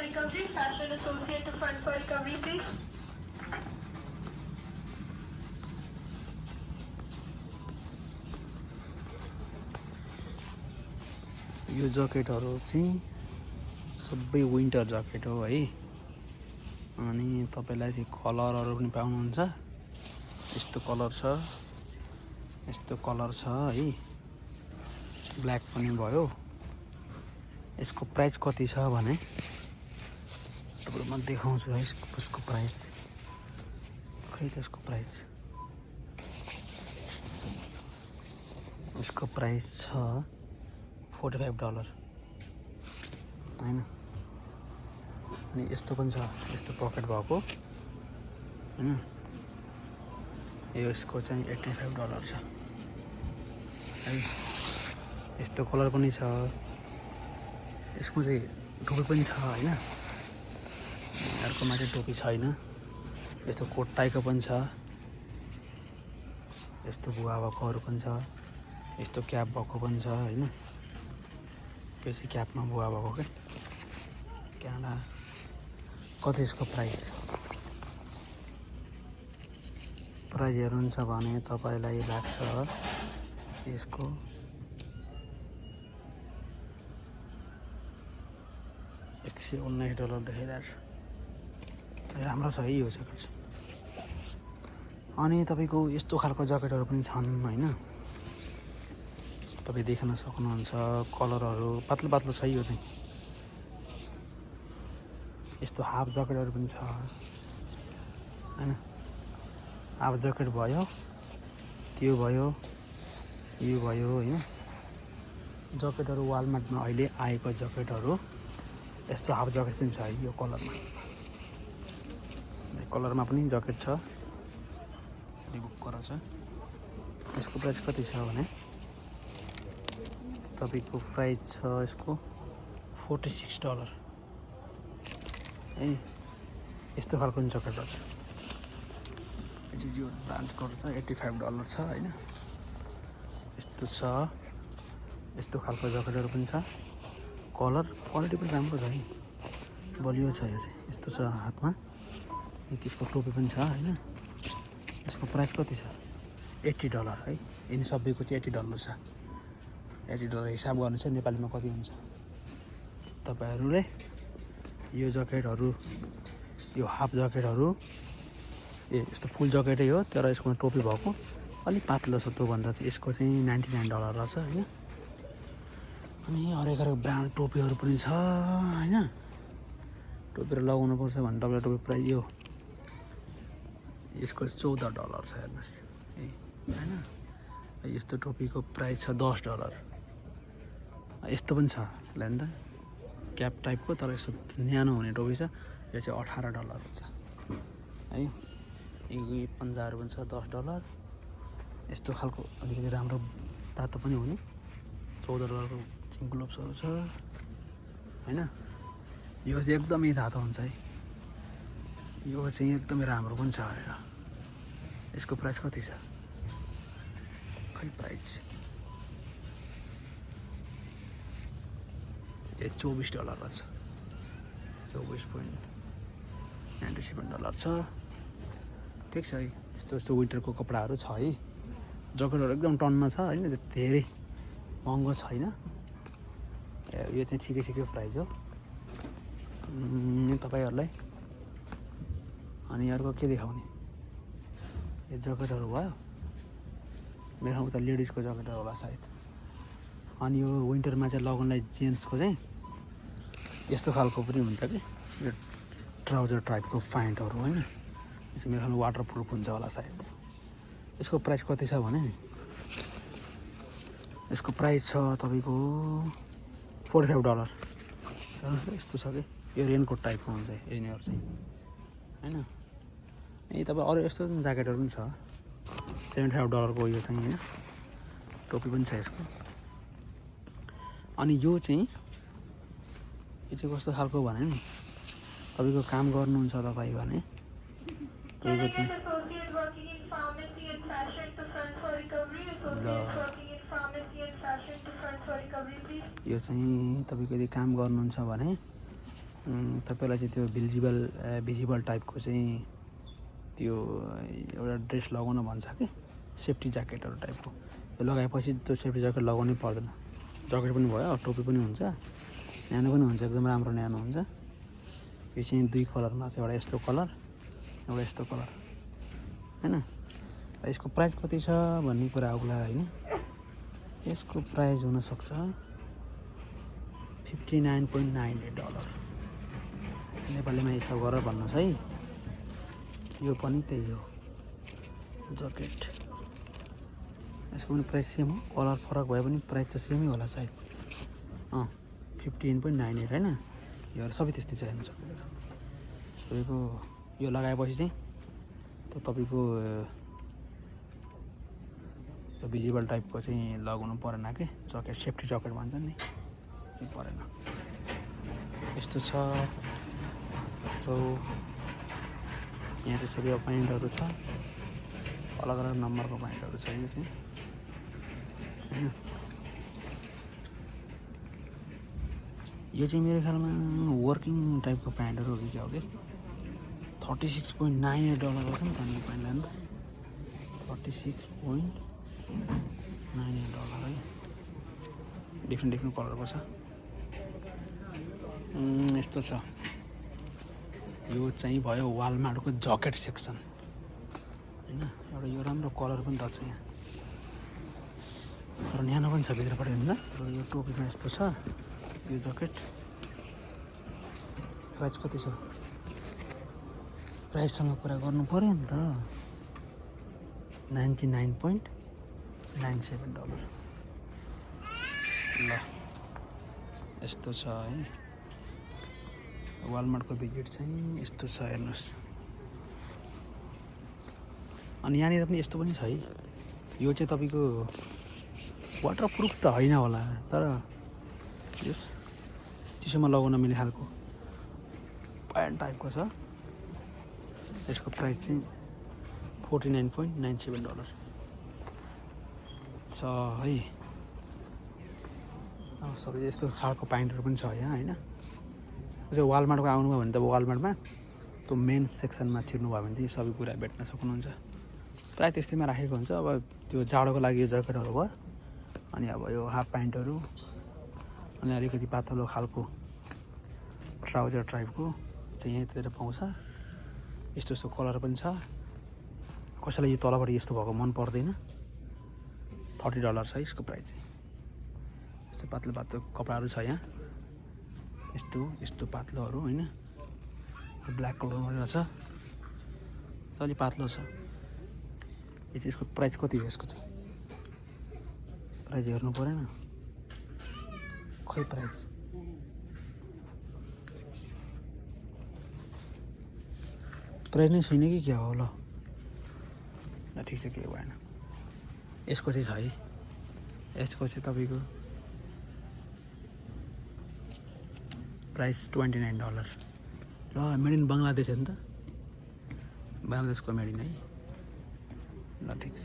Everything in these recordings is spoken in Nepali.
recovery, fashion associate to front for recovery, please. यो ज्याकेटहरु चाहिँ सबै विन्टर ज्याकेट हो है। अनि तपाईलाई चाहिँ कलरहरु पनि पाउनुहुन्छ। यस्तो कलर छ, यस्तो कलर छ है। ब्ल्याक पनि भयो। यसको प्राइस कति छ भने तपाईलाई म देखाउँछु है यसको प्राइस। खै त यसको प्राइस। यसको प्राइस छ $45 हैन। अनि यस्तो पनि छ, यस्तो पकेट भएको हैन। यसको चाहिँ $85 छ है। यस्तो कलर पनि छ। यसको चाहिँ टोपी पनि छ हैन। अर्कोमा चाहिँ टोपी छैन। यस्तो कोट टाइको पनि छ। यस्तो बुवा भएकोहरु पनि छ। यस्तो क्याप भएको पनि छ हैन। यो चाहिँ क्यापमा बुवा भएको के क्यानाडा। कति यसको प्राइस? प्राइस हेर्नुहुन्छ भने तपाईलाई लाग्छ यसको $119 देखाइरहेछ। राम्रो छ है यो ज्याकेट। अनि तपाईको यस्तो खालको ज्याकेटहरु पनि छन् हैन। तपाई देख्न सक्नुहुन्छ कलरहरु पातलो पातलो छ यो चाहिँ। यस्तो हाफ ज्याकेटहरु पनि छ हैन। हाफ ज्याकेट भयो, त्यो भयो, यो भयो हैन। ज्याकेटहरु वालमार्टमा अहिले आएको ज्याकेटहरु यस्तो हाफ ज्याकेट पनि छ यो कलरमा। यो कलरमा पनि ज्याकेट छ। रिबुक करा छ। यसको प्राइस कति छ भने तपाईको प्राइस छ यसको $46 है। यस्तो खालको ज्याकेट छ। यो ब्रान्ड कलर छ $85 छ हैन। यस्तो छ। यस्तो खालको ज्याकेटहरु पनि छ। कलर क्वालिटी पनि राम्रो छ है। बलियो छ यो चाहिँ। यस्तो छ हातमा। यसको टोपी पनि छ हैन। यसको प्राइस कति छ? $80 है। यिनी सबैको चाहिँ $80 छ। $80 हिसाब गर्नु छ नेपालीमा कति हुन्छ। तपाईहरुले यो ज्याकेटहरु, यो हाफ ज्याकेटहरु, यस्तो फुल ज्याकेटै हो तर यसमा टोपी भएको अलि पातलो छ। त्यो भन्दा चाहिँ यसको चाहिँ $99 रहेछ हैन। अनि हरेक ब्रान्ड टोपीहरु पनि छ हैन। टोपीहरु लगाउनु पर्छ भने तपाईलाई टोपी प्राइस यो यसको $14 छ हेर्नुस् हैन। यस्तो टोपीको प्राइस छ $10। यस्तो पनि छ हेर्नु त। क्याप टाइपको तर यस्तो न्यानो हुने टोपी छ। यो चाहिँ $18 छ है। यो पन्जाहरु पनि छ $10। यस्तो खालको अलिकति राम्रो तातो पनि हुने $14 को ग्लोभ्सहरु छ हैन। यो चाहिँ एकदमै तातो हुन्छ है। यो चाहिँ एकदमै राम्रो पनि छ। यसको प्राइस कति छ? खै प्राइस यो $24 छ। $24.97 छ। ठीक छ है। यस्तो यस्तो विन्टरको कपडाहरु छ है। ज्याकेटहरु एकदम टन्न छ हैन। धेरै महँगो छैन। यो चाहिँ ठिकै प्राइस हो तपाईहरुलाई। अनि अर्को के देखाउने? यो ज्याकेटहरु भयो। मेरो ठाउँमा त लेडिजको ज्याकेटहरु होला सायद। अनि यो विन्टरमा चाहिँ लगाउनलाई जेन्ट्सको चाहिँ यस्तो खालको पनि हुन्छ के यो ट्राउजर टाइपको प्यान्टहरु हैन। यो चाहिँ मेरो ठाउँमा वाटरप्रुफ हुन्छ होला सायद। यसको प्राइस कति छ भने नि यसको प्राइस छ तपाईको $45। यस्तो छ के यो रेनकोट टाइपको हुन्छ यिनीहरु चाहिँ हैन। यही तपाईँ अरु यस्तो ज्याकेटहरु पनि छ $75 को यो चाहिँ हैन। टोपी पनि छ यसको। अनि यो चाहिँ कस्तो खालको भने नि तपाईको काम गर्नुहुन्छ तपाई भने तपाईको चाहिँ यो चाहिँ तपाईको यदि काम गर्नुहुन्छ भने तपाईँलाई चाहिँ त्यो भिजिबल टाइपको चाहिँ त्यो एउटा ड्रेस लगाउन भन्छ कि सेफ्टी ज्याकेटहरू टाइपको यो लगाएपछि त्यो सेफ्टी ज्याकेट लगाउनै पर्दैन ज्याकेट पनि भयो टोपी पनि हुन्छ न्यानो पनि हुन्छ एकदम राम्रो न्यानो हुन्छ यो चाहिँ दुई कलरमा छ एउटा यस्तो कलर एउटा यस्तो कलर हैन यसको प्राइस कति छ भन्ने कुरा आउला हैन यसको प्राइस हुन सक्छ $59.98 नेपालीमा यसो गरेर भन्नुहोस् है यो पनि त्यही हो ज्याकेट यसको पनि प्राइस सेम हो कलर फरक भए पनि प्राइस त सेमै होला सायद 15.98 हैन यो सबै त्यस्तै छ हेर्नु सक्नुहुन्छ तपाईँको यो लगाएपछि चाहिँ तपाईँको त्यो भिजिबल टाइपको चाहिँ लगाउनु परेन के ज्याकेट सेफ्टी ज्याकेट भन्छ नि परेन यस्तो छ सो यहाँ चाहिँ सबै प्यान्टहरू छ अलग अलग नम्बरको प्यान्टहरू छ यो चाहिँ हैन यो चाहिँ मेरो ख्यालमा वर्किङ टाइपको प्यान्टहरू हो कि क्या हो कि $36.98 हो नि त यो प्यान्ट लानु $36.98 है डिफ्रेन्ट कलरको छ यस्तो छ यो चाहिँ भयो वालमार्टको ज्याकेट सेक्सन हैन एउटा यो राम्रो कलर पनि रहेछ यहाँ तर न्यानो पनि छ भित्रपट्टि होइन र यो टोपीमा यस्तो छ यो ज्याकेट प्राइस कति छ प्राइससँग कुरा गर्नु पर्यो नि त $99.97 ल यस्तो छ है वालमार्टको भिजिट चाहिँ यस्तो छ हेर्नुहोस् अनि यहाँनिर पनि यस्तो पनि छ है यो चाहिँ तपाईँको वाटरप्रुफ त होइन होला तर यस चिसोमा लगाउन मिल्ने खालको प्यान्ट टाइपको छ यसको प्राइस चाहिँ $49.97 छ है सबै यस्तो खालको प्यान्टहरू पनि छ यहाँ होइन त्यो वालमार्टको आउनुभयो भने त वालमार्टमा त्यो मेन सेक्सनमा छिर्नुभयो भने चाहिँ सबै कुरा भेट्न सक्नुहुन्छ प्रायः त्यस्तैमा राखेको हुन्छ अब त्यो जाडोको लागि यो ज्याकेटहरू भयो अनि अब यो हाफ प्यान्टहरू अनि अलिकति पातलो खालको ट्राउजर टाइपको चाहिँ यहीँतिर पाउँछ यस्तो यस्तो कलर पनि छ कसैलाई यो तलबाट यस्तो भएको मन पर्दैन $30 छ यसको प्राइस चाहिँ यस्तो पातलो कपडाहरू छ यहाँ यस्तो पातलोहरू होइन ब्ल्याक कलरमा रहेछ अलि पातलो छ यो चाहिँ यसको प्राइस कति हो यसको चाहिँ प्राइस हेर्नु परेन खै प्राइस नै छैन कि क्या हो ल ठिक छ केही भएन यसको चाहिँ छ है यसको चाहिँ तपाईँको प्राइस $29 ल मेड इन बङ्गलादेश हो नि त बङ्गलादेशको मेड इन है ल ठिक छ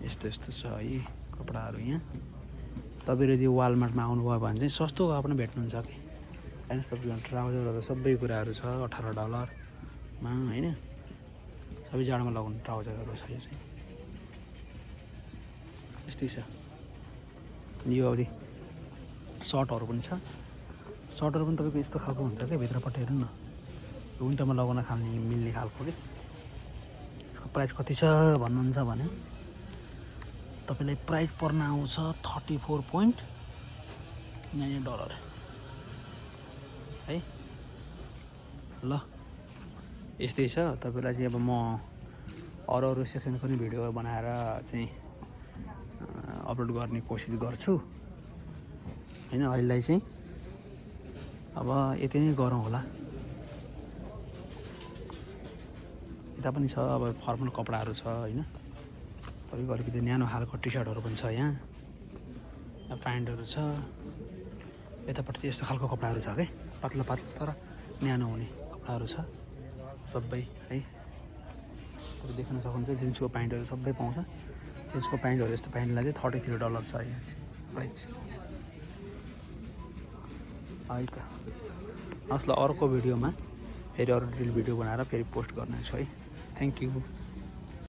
यस्तो छ है कपडाहरू यहाँ तपाईँले यो वालमार्टमा आउनुभयो भने चाहिँ सस्तो पनि भेट्नुहुन्छ कि होइन सबै ट्राउजरहरू सबै कुराहरू छ $18 मा होइन सबै जाडोमा लगाउने ट्राउजरहरू छ यो चाहिँ यस्तै छ यो अगाडि सर्टहरू पनि छ सर्टहरू पनि तपाईँको यस्तो खालको हुन्छ क्या भित्रपट्टि हेर्नु न विन्टरमा लगाउन मिल्ने खालको कि यसको प्राइस कति छ भन्नुहुन्छ भने तपाईँलाई प्राइस पर्न आउँछ $34.98 है ल यस्तै छ तपाईँलाई चाहिँ अब म अरू सेक्सनको पनि भिडियो बनाएर चाहिँ अपलोड गर्ने कोसिस गर्छु होइन अहिलेलाई चाहिँ अब यति नै गरौँ होला यता पनि छ अब फर्मल कपडाहरू छ होइन तपाईँको अलिकति न्यानो खालको टी सर्टहरू पनि छ यहाँ प्यान्टहरू छ यतापट्टि चाहिँ यस्तो खालको कपडाहरू छ क्या पातलो तर न्यानो हुने कपडाहरू छ सबै है तपाईँ देख्न सक्नुहुन्छ जिन्सको प्यान्टहरू सबै पाउँछ जिन्सको प्यान्टहरू यस्तो प्यान्टलाई चाहिँ $33 छ यहाँ चाहिँ प्राइस है त हस् ल अर्को भिडियोमा फेरि अरू डिटेल भिडियो बनाएर फेरि पोस्ट गर्नेछु है थ्याङ्क यू